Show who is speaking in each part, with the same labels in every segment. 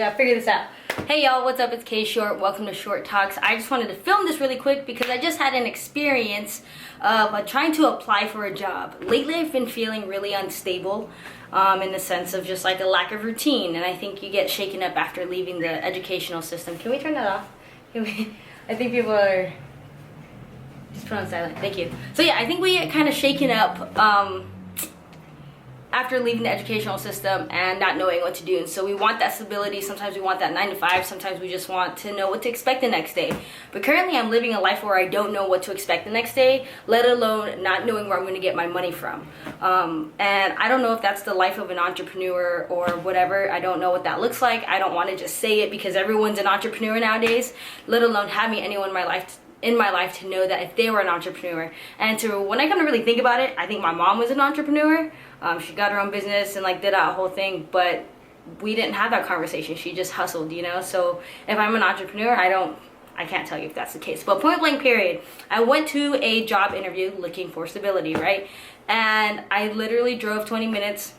Speaker 1: gotta figure this out. Hey y'all, what's up? It's K.Short. Welcome to Short Talks. I just wanted to film this really quick because I just had an experience of trying to apply for a job. Lately I've been feeling really unstable in the sense of just like a lack of routine, and I think you get shaken up after leaving the educational system. Can we turn that off? I think people are... Just put on silent. Thank you. So yeah, I think we get kind of shaken up after leaving the educational system and not knowing what to do. And so we want that stability. Sometimes we want that 9 to 5. Sometimes we just want to know what to expect the next day. But currently I'm living a life where I don't know what to expect the next day, let alone not knowing where I'm going to get my money from. And I don't know if that's the life of an entrepreneur or whatever. I don't know what that looks like. I don't want to just say it because everyone's an entrepreneur nowadays, let alone having anyone in my life to know that if they were an entrepreneur. And to when I come to really think about it, I think my mom was an entrepreneur. She got her own business and like did that whole thing, but we didn't have that conversation. She just hustled, you know. So if I'm an entrepreneur, I can't tell you if that's the case. But point blank period, I went to a job interview looking for stability, right? And I literally drove 20 minutes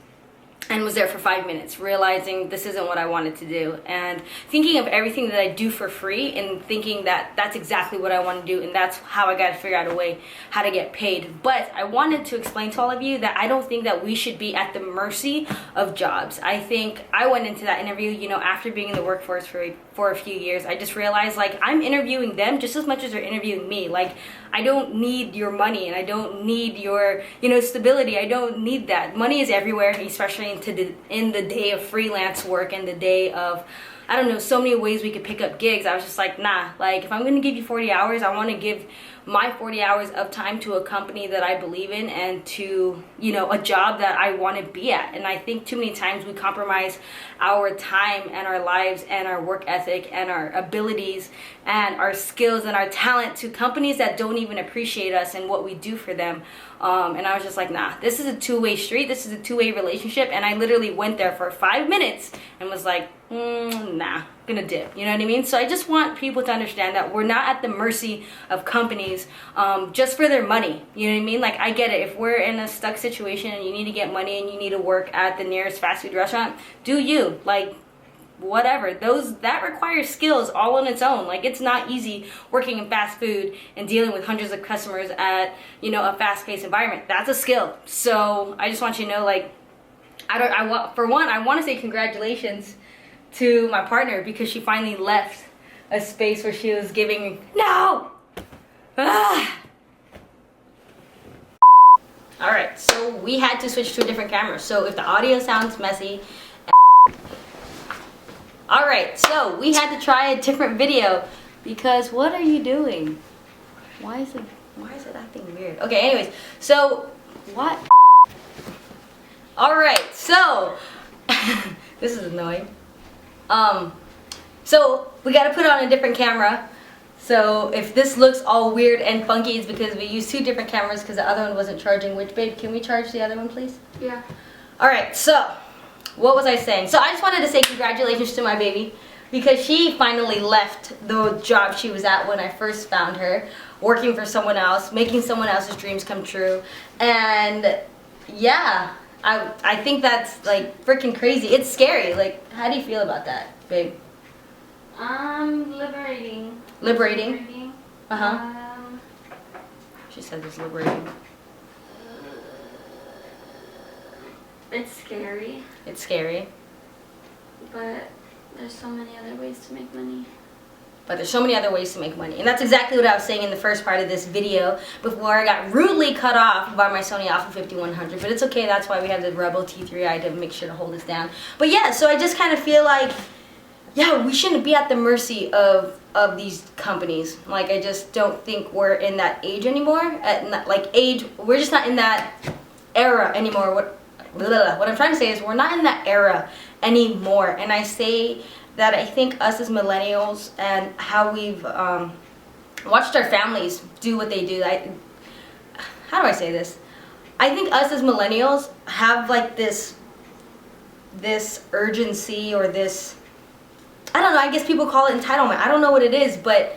Speaker 1: and was there for 5 minutes, realizing this isn't what I wanted to do, and thinking of everything that I do for free and thinking that that's exactly what I want to do, and that's how I got to figure out a way how to get paid. But I wanted to explain to all of you that I don't think that we should be at the mercy of jobs. I think I went into that interview, you know, after being in the workforce for a few years, I just realized like I'm interviewing them just as much as they're interviewing me. Like I don't need your money and I don't need your, you know, stability. I don't need that. Money is everywhere, especially in the day of freelance work and the day of, I don't know, so many ways we could pick up gigs. I was just like, nah, like if I'm going to give you 40 hours, I want to give my 40 hours of time to a company that I believe in and to, you know, a job that I want to be at. And I think too many times we compromise our time and our lives and our work ethic and our abilities and our skills and our talent to companies that don't even appreciate us and what we do for them. And I was just like, nah, this is a two-way street. This is a two-way relationship. And I literally went there for 5 minutes and was like, nah, gonna dip. You know what I mean? So I just want people to understand that we're not at the mercy of companies just for their money. You know what I mean? Like I get it. If we're in a stuck situation and you need to get money and you need to work at the nearest fast food restaurant, do you. Like whatever, that requires skills all on its own. Like it's not easy working in fast food and dealing with hundreds of customers at, you know, a fast-paced environment. That's a skill. So I just want you to know, like, for one, I want to say congratulations to my partner because she finally left a space where she was giving no. All right, so we had to switch to a different camera. So if the audio sounds messy. All right, so we had to try a different video because what are you doing? Why is it acting weird? Okay, anyways, so what? All right, so this is annoying. So we got to put on a different camera. So if this looks all weird and funky, it's because we used 2 different cameras because the other one wasn't charging. Which, babe, can we charge the other one, please?
Speaker 2: Yeah.
Speaker 1: All right, so what was I saying? So I just wanted to say congratulations to my baby because she finally left the job she was at when I first found her, working for someone else, making someone else's dreams come true. And yeah, I think that's like freaking crazy. It's scary. Like, how do you feel about that, babe?
Speaker 2: Liberating.
Speaker 1: Liberating? Uh-huh. She said it's liberating.
Speaker 2: It's scary.
Speaker 1: It's scary.
Speaker 2: But there's so many other ways to make money.
Speaker 1: But there's so many other ways to make money. And that's exactly what I was saying in the first part of this video before I got rudely cut off by my Sony Alpha 5100. But it's okay, that's why we have the Rebel T3i to make sure to hold us down. But yeah, so I just kind of feel like, yeah, we shouldn't be at the mercy of these companies. Like, I just don't think we're in that age anymore. We're just not in that era anymore. What I'm trying to say is we're not in that era anymore. And I say that I think us as millennials and how we've watched our families do what they do. How do I say this? I think us as millennials have like this urgency or this, I don't know, I guess people call it entitlement. I don't know what it is, but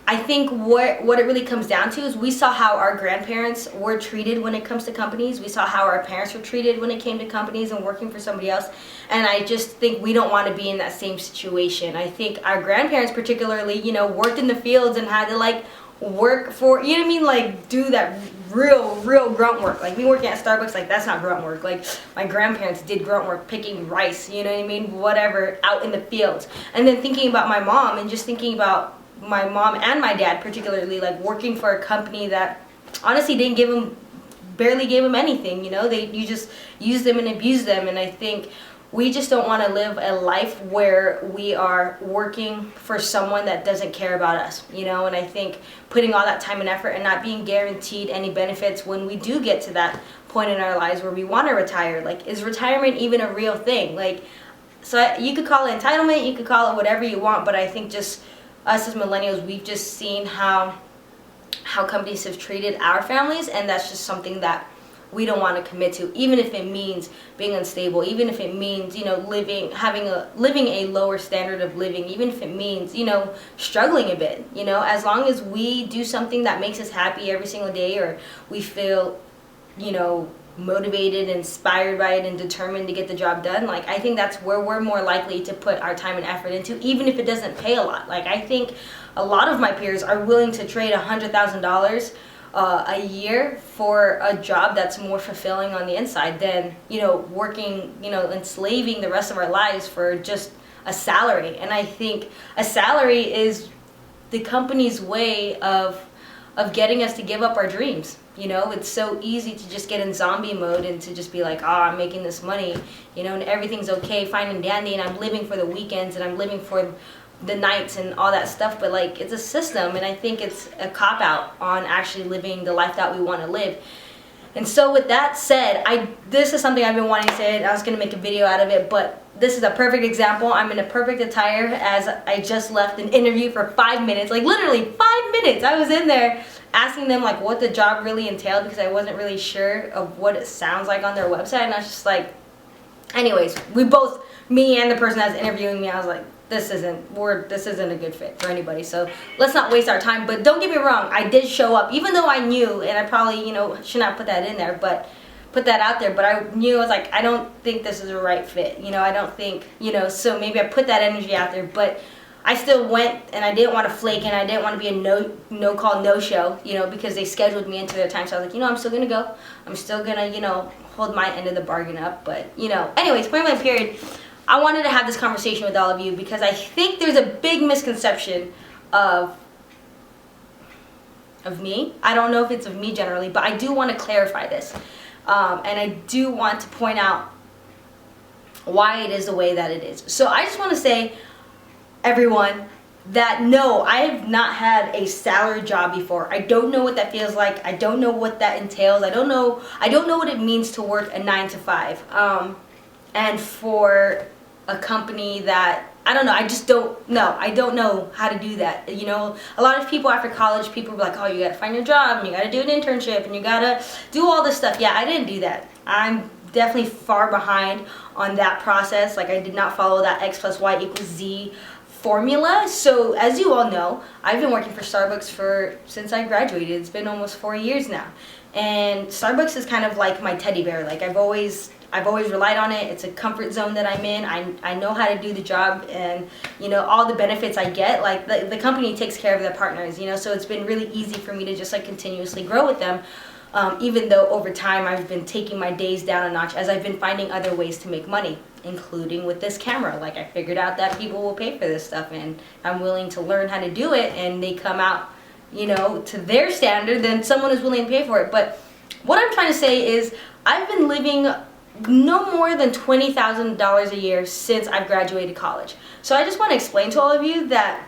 Speaker 1: I think what it really comes down to is we saw how our grandparents were treated when it comes to companies. We saw how our parents were treated when it came to companies and working for somebody else. And I just think we don't want to be in that same situation. I think our grandparents particularly, you know, worked in the fields and had to like work for, you know what I mean, like do that real grunt work. Like me working at Starbucks, like that's not grunt work. Like my grandparents did grunt work picking rice, you know what I mean, whatever, out in the fields. And then thinking about my mom and just thinking about my mom and my dad particularly, like working for a company that honestly didn't give them, barely gave them anything, you know, you just use them and abuse them. And I think we just don't want to live a life where we are working for someone that doesn't care about us, you know. And I think putting all that time and effort and not being guaranteed any benefits when we do get to that point in our lives where we want to retire, like, is retirement even a real thing? Like, so you could call it entitlement, you could call it whatever you want, but I think just us as millennials, we've just seen how companies have treated our families, and that's just something that we don't want to commit to, even if it means being unstable, even if it means, you know, living a lower standard of living, even if it means, you know, struggling a bit, you know. As long as we do something that makes us happy every single day, or we feel, you know, motivated, inspired by it, and determined to get the job done, like, I think that's where we're more likely to put our time and effort into, even if it doesn't pay a lot. Like, I think a lot of my peers are willing to trade $100,000 a year for a job that's more fulfilling on the inside than, you know, working, you know, enslaving the rest of our lives for just a salary. And I think a salary is the company's way of getting us to give up our dreams. You know, it's so easy to just get in zombie mode and to just be like, oh, I'm making this money, you know, and everything's okay, fine and dandy, and I'm living for the weekends and I'm living for the nights and all that stuff. But like, it's a system, and I think it's a cop-out on actually living the life that we want to live. And so with that said, this is something I've been wanting to say. I was going to make a video out of it, but this is a perfect example. I'm in a perfect attire as I just left an interview for 5 minutes, like literally 5 minutes. I was in there asking them like what the job really entailed because I wasn't really sure of what it sounds like on their website, and I was just like, anyways, me and the person that was interviewing me, I was like, this isn't a good fit for anybody, so let's not waste our time. But don't get me wrong, I did show up, even though I knew, and I probably, you know, should not put that in there, but put that out there, but I knew, I was like, I don't think this is a right fit, you know, I don't think, you know, so maybe I put that energy out there, but I still went, and I didn't want to flake, and I didn't want to be a no call, no show, you know, because they scheduled me into their time. So I was like, you know, I'm still gonna go. I'm still gonna, you know, hold my end of the bargain up. But, you know, anyways, point blank period, I wanted to have this conversation with all of you because I think there's a big misconception of me. I don't know if it's of me generally, but I do want to clarify this, and I do want to point out why it is the way that it is. So I just want to say, everyone, that no, I have not had a salary job before. I don't know what that feels like. I don't know what that entails. I don't know what it means to work a 9 to 5. And for a company that, I don't know, I just don't know. I don't know how to do that. You know, a lot of people after college, people are like, oh, you gotta find your job, and you gotta do an internship, and you gotta do all this stuff. Yeah, I didn't do that. I'm definitely far behind on that process. Like, I did not follow that X plus Y equals Z formula. So as you all know, I've been working for Starbucks since I graduated. It's been almost 4 years now, and Starbucks is kind of like my teddy bear. Like, I've always relied on it. It's a comfort zone that I'm in. I know how to do the job, and, you know, all the benefits I get, like the company takes care of their partners, you know, so it's been really easy for me to just like continuously grow with them. Even though over time I've been taking my days down a notch as I've been finding other ways to make money, including with this camera. Like, I figured out that people will pay for this stuff, and I'm willing to learn how to do it, and they come out, you know, to their standard, then someone is willing to pay for it. But what I'm trying to say is I've been living no more than $20,000 a year since I've graduated college. So I just want to explain to all of you that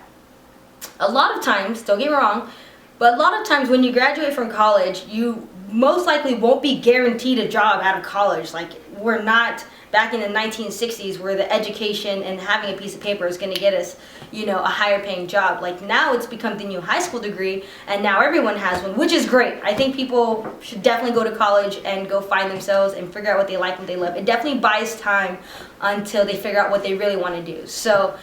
Speaker 1: a lot of times, don't get me wrong, but a lot of times when you graduate from college, you most likely won't be guaranteed a job out of college. Like, we're not back in the 1960s where the education and having a piece of paper is going to get us, you know, a higher paying job. Like, now it's become the new high school degree, and now everyone has one, which is great. I think people should definitely go to college and go find themselves and figure out what they like, what they love. It definitely buys time until they figure out what they really want to do. So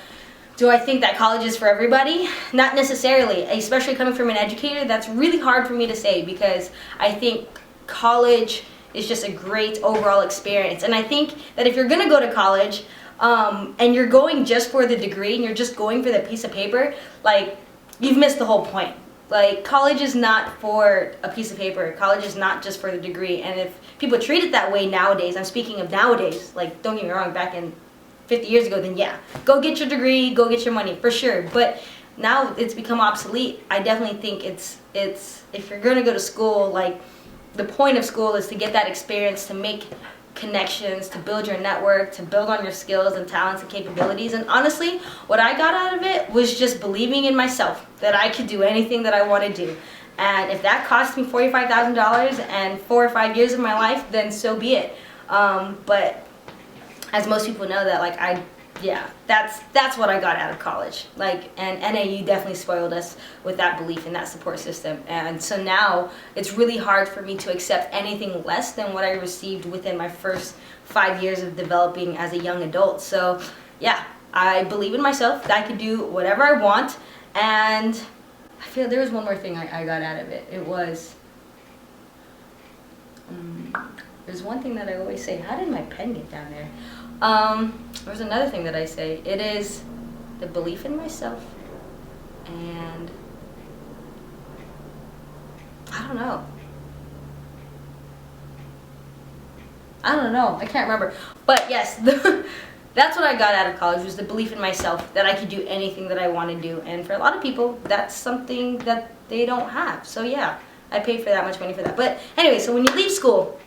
Speaker 1: Do I think that college is for everybody? Not necessarily, especially coming from an educator. That's really hard for me to say because I think college is just a great overall experience. And I think that if you're going to go to college and you're going just for the degree and you're just going for the piece of paper, like, you've missed the whole point. Like, college is not for a piece of paper. College is not just for the degree. And if people treat it that way nowadays, I'm speaking of nowadays, like, don't get me wrong, back in 50 years ago, then yeah, go get your degree, go get your money, for sure. But now it's become obsolete. I definitely think it's if you're going to go to school, like, the point of school is to get that experience, to make connections, to build your network, to build on your skills and talents and capabilities. And honestly, what I got out of it was just believing in myself, that I could do anything that I want to do. And if that cost me $45,000 and 4 or 5 years of my life, then so be it. But as most people know, that, like, that's what I got out of college. Like, and NAU definitely spoiled us with that belief in that support system. And so now it's really hard for me to accept anything less than what I received within my first 5 years of developing as a young adult. So yeah, I believe in myself that I could do whatever I want. And I feel there was one more thing I got out of it. It was, there's one thing that I always say. How did my pen get down there? There's another thing that I say. It is the belief in myself, and I don't know. I can't remember. But yes, that's what I got out of college, was the belief in myself that I could do anything that I want to do. And for a lot of people, that's something that they don't have. So yeah, I paid for that much money for that. But anyway, so when you leave school,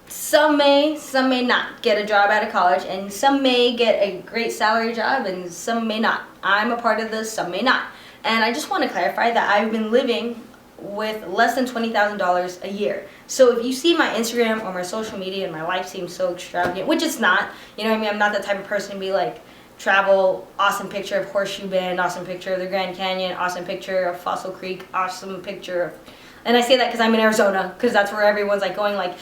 Speaker 1: some may not get a job out of college, and some may get a great salary job, and some may not. I'm a part of this, some may not. And I just want to clarify that I've been living with less than $20,000 a year. So if you see my Instagram or my social media and my life seems so extravagant, which it's not, you know what I mean? I'm not that type of person to be like, travel, awesome picture of Horseshoe Bend, awesome picture of the Grand Canyon, awesome picture of Fossil Creek, awesome picture of, and I say that because I'm in Arizona, because that's where everyone's like going, like,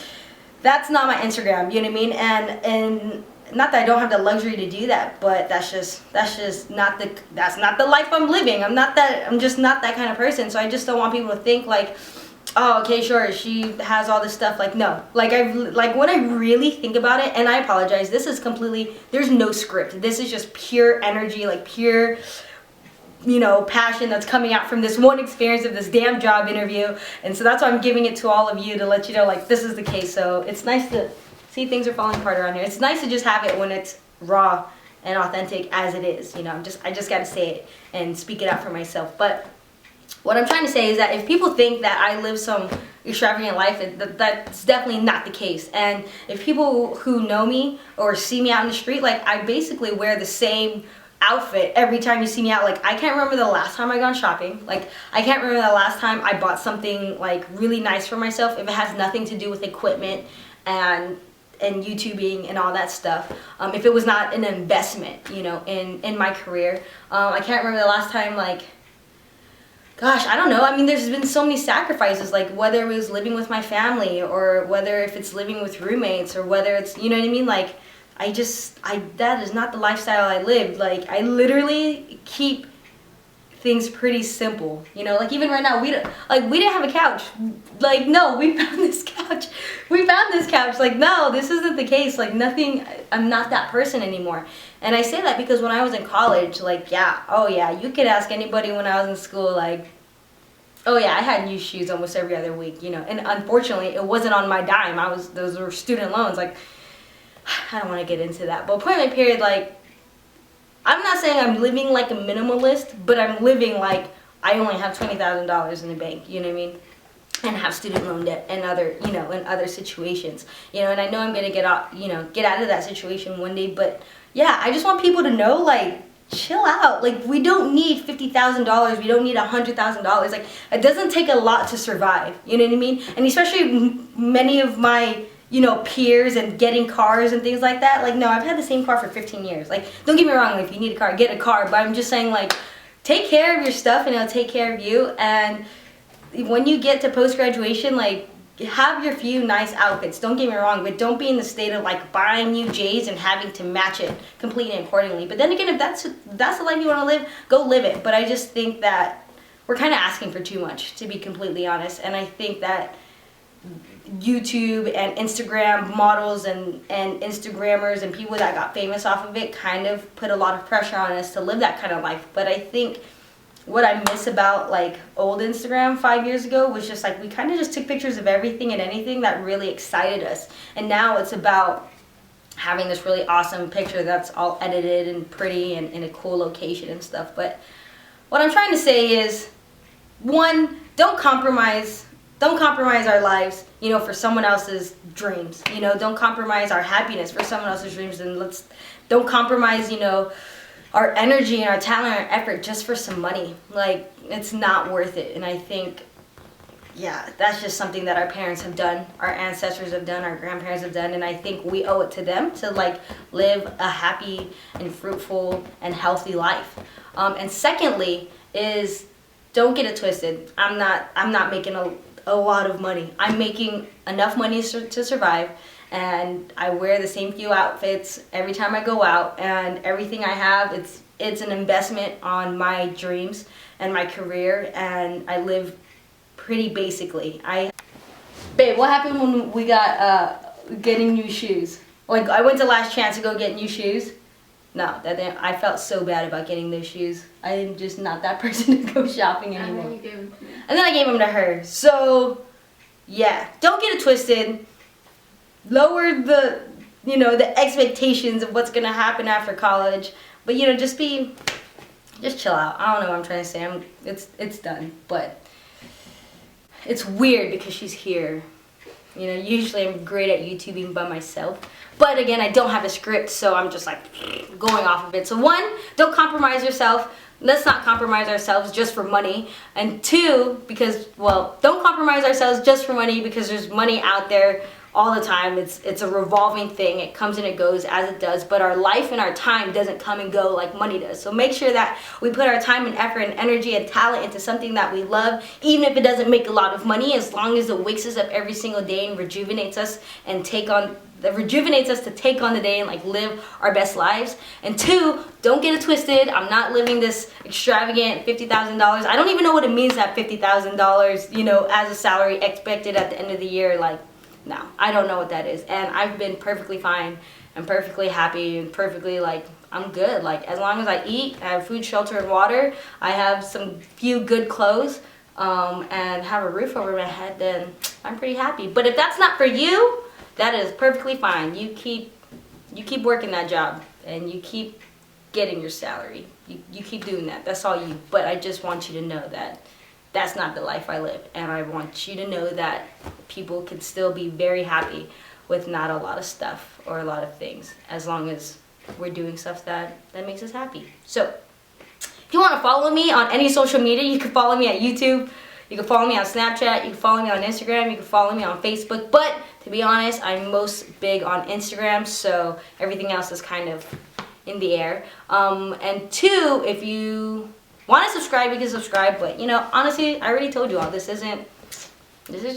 Speaker 1: that's not my Instagram, you know what I mean? And not that I don't have the luxury to do that, but that's just not the life I'm living. I'm just not that kind of person. So I just don't want people to think like, oh, K.Short, she has all this stuff. Like, no. Like, when I really think about it, and I apologize, this is completely, there's no script. This is just pure energy, like pure, you know, passion that's coming out from this one experience of this damn job interview. And so that's why I'm giving it to all of you, to let you know, like, this is the case. So it's nice to see things are falling apart around here. It's nice to just have it when it's raw and authentic as it is, you know. I just got to say it and speak it out for myself. But what I'm trying to say is that if people think that I live some extravagant life, that's definitely not the case. And if people who know me or see me out in the street, like, I basically wear the same outfit every time you see me out. Like, I can't remember the last time I gone shopping. Like, I can't remember the last time I bought something like really nice for myself if it has nothing to do with equipment and YouTubing and all that stuff. If it was not an investment, you know, in my career. I can't remember the last time, like, gosh, I don't know. I mean, there's been so many sacrifices, like whether it was living with my family or whether if it's living with roommates or whether it's, you know what I mean? Like, that is not the lifestyle I lived. Like, I literally keep things pretty simple, you know? Like, even right now, we didn't have a couch. Like, no, we found this couch. Like, no, this isn't the case. Like, nothing, I'm not that person anymore. And I say that because when I was in college, like, yeah, oh yeah, you could ask anybody when I was in school, like, oh yeah, I had new shoes almost every other week, you know? And unfortunately, it wasn't on my dime. Those were student loans. Like, I don't want to get into that, but point blank period, like, I'm not saying I'm living like a minimalist, but I'm living like I only have $20,000 in the bank, you know what I mean, and have student loan debt and other, you know, in other situations, you know, and I know I'm gonna get out of that situation one day, but yeah, I just want people to know, like, chill out. Like, we don't need $50,000, we don't need $100,000. Like, it doesn't take a lot to survive, you know what I mean, and especially many of my, you know, peers and getting cars and things like that. Like, no, I've had the same car for 15 years. Like, don't get me wrong, like, if you need a car, get a car. But I'm just saying, like, take care of your stuff and it'll take care of you. And when you get to post-graduation, like, have your few nice outfits, don't get me wrong, but don't be in the state of like buying new J's and having to match it completely and accordingly. But then again, if that's the life you want to live, go live it. But I just think that we're kind of asking for too much, to be completely honest. And I think that YouTube and Instagram models and Instagrammers and people that got famous off of it kind of put a lot of pressure on us to live that kind of life. But I think what I miss about like old Instagram 5 years ago was just like we kind of just took pictures of everything and anything that really excited us. And now it's about having this really awesome picture that's all edited and pretty and in a cool location and stuff. But what I'm trying to say is, one, don't compromise our lives, you know, for someone else's dreams. You know, don't compromise our happiness for someone else's dreams, and don't compromise, you know, our energy and our talent and our effort just for some money. Like, it's not worth it. And I think, yeah, that's just something that our parents have done, our ancestors have done, our grandparents have done, and I think we owe it to them to like live a happy and fruitful and healthy life. And secondly is, don't get it twisted. I'm not making a lot of money. I'm making enough money to survive, and I wear the same few outfits every time I go out, and everything I have, it's an investment on my dreams and my career, and I live pretty basically. Babe, what happened when we got getting new shoes? Like, I went to Last Chance to go get new shoes. No, I felt so bad about getting those shoes. I'm just not that person to go shopping anymore.
Speaker 2: And then you gave them to me.
Speaker 1: And then I gave them to her. So, yeah, don't get it twisted. Lower the, you know, the expectations of what's gonna happen after college. But, you know, just chill out. I don't know what I'm trying to say. It's done. But it's weird because she's here. You know, usually I'm great at YouTubing by myself. But again, I don't have a script, so I'm just like going off of it. So one, don't compromise yourself. Let's not compromise ourselves just for money. And two, don't compromise ourselves just for money, because there's money out there all the time. It's a revolving thing. It comes and it goes as it does, but our life and our time doesn't come and go like money does. So make sure that we put our time and effort and energy and talent into something that we love, even if it doesn't make a lot of money, as long as it wakes us up every single day and rejuvenates us to take on the day and like live our best lives. And two, don't get it twisted. I'm not living this extravagant $50,000. I don't even know what it means to have $50,000, you know, as a salary expected at the end of the year. Like, no, I don't know what that is. And I've been perfectly fine and perfectly happy and perfectly like, I'm good. Like, as long as I eat, I have food, shelter, and water, I have some few good clothes, and have a roof over my head, then I'm pretty happy. But if that's not for you, that is perfectly fine. You keep working that job and you keep getting your salary. You keep doing that. That's all you. But I just want you to know that that's not the life I live. And I want you to know that people can still be very happy with not a lot of stuff or a lot of things, as long as we're doing stuff that makes us happy. So if you want to follow me on any social media, you can follow me at YouTube. You can follow me on Snapchat, you can follow me on Instagram, you can follow me on Facebook, but to be honest, I'm most big on Instagram, so everything else is kind of in the air. And two, if you want to subscribe, you can subscribe, but you know, honestly, I already told you all, this is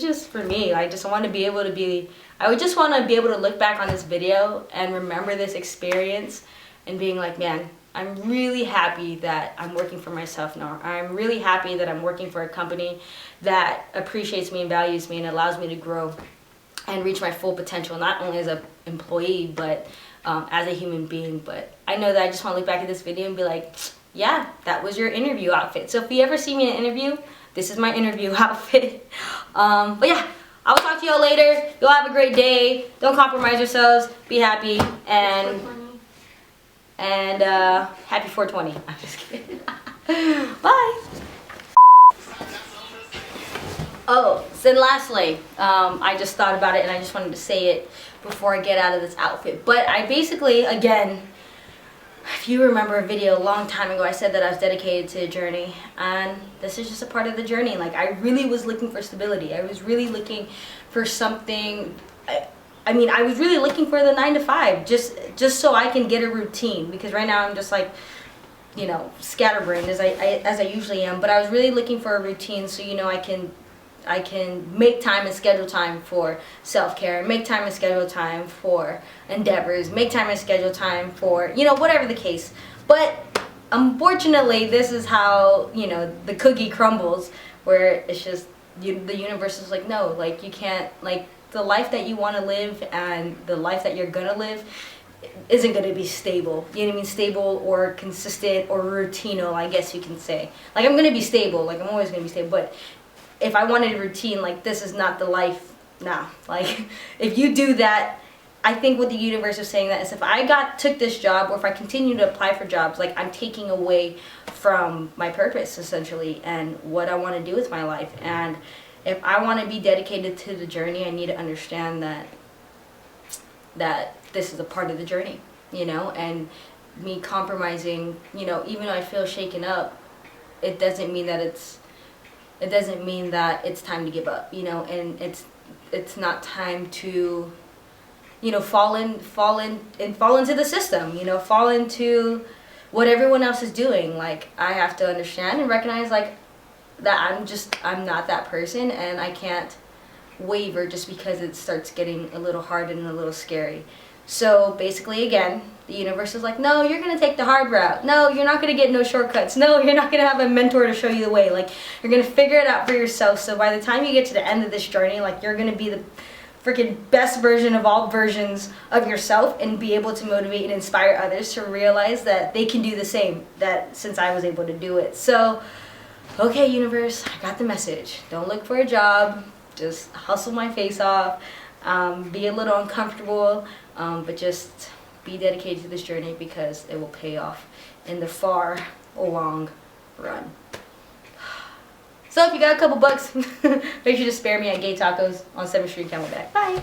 Speaker 1: just for me. I just want to be able to I would just want to be able to look back on this video and remember this experience and being like, man, I'm really happy that I'm working for myself now. I'm really happy that I'm working for a company that appreciates me and values me and allows me to grow and reach my full potential, not only as an employee, but as a human being. But I know that I just want to look back at this video and be like, yeah, that was your interview outfit. So if you ever see me in an interview, this is my interview outfit. But yeah, I will talk to y'all later. You'll have a great day. Don't compromise yourselves. Be happy. And happy 420. I'm just kidding. Bye. Oh, so lastly, I just thought about it and I just wanted to say it before I get out of this outfit. But I basically, again, if you remember a video a long time ago, I said that I was dedicated to a journey, and this is just a part of the journey. Like, I really was looking for stability. I was really looking for something. I mean, I was really looking for the 9 to 5, just so I can get a routine, because right now I'm just like, scatterbrained as I usually am. But I was really looking for a routine, so I can make time and schedule time for self-care, make time and schedule time for endeavors, make time and schedule time for, whatever the case. But unfortunately, this is how, the cookie crumbles, where it's just, the universe is like, no, like, you can't, like, the life that you want to live and the life that you're going to live isn't going to be stable. You know what I mean? Stable or consistent or routino, I guess you can say. Like, I'm going to be stable. Like, I'm always going to be stable. But if I wanted a routine, like, this is not the life. Nah. Like, if you do that, I think what the universe is saying that is if I took this job, or if I continue to apply for jobs, like, I'm taking away from my purpose, essentially, and what I want to do with my life. And if I want to be dedicated to the journey, I need to understand that this is a part of the journey, and me compromising, even though I feel shaken up, it doesn't mean that it's time to give up, and it's not time to, fall into the system, fall into what everyone else is doing. Like, I have to understand and recognize, like, that I'm not that person, and I can't waver just because it starts getting a little hard and a little scary. So basically, again, the universe is like, no, you're going to take the hard route. No, you're not going to get no shortcuts. No, you're not going to have a mentor to show you the way. Like, you're going to figure it out for yourself. So by the time you get to the end of this journey, like, you're going to be the freaking best version of all versions of yourself, and be able to motivate and inspire others to realize that they can do the same, that since I was able to do it. So, okay, universe, I got the message. Don't look for a job. Just hustle my face off. Be a little uncomfortable, but just be dedicated to this journey, because it will pay off in the far, long run. So if you got a couple bucks, make sure to spare me at Gay Tacos on 7th Street, Camelback. Bye!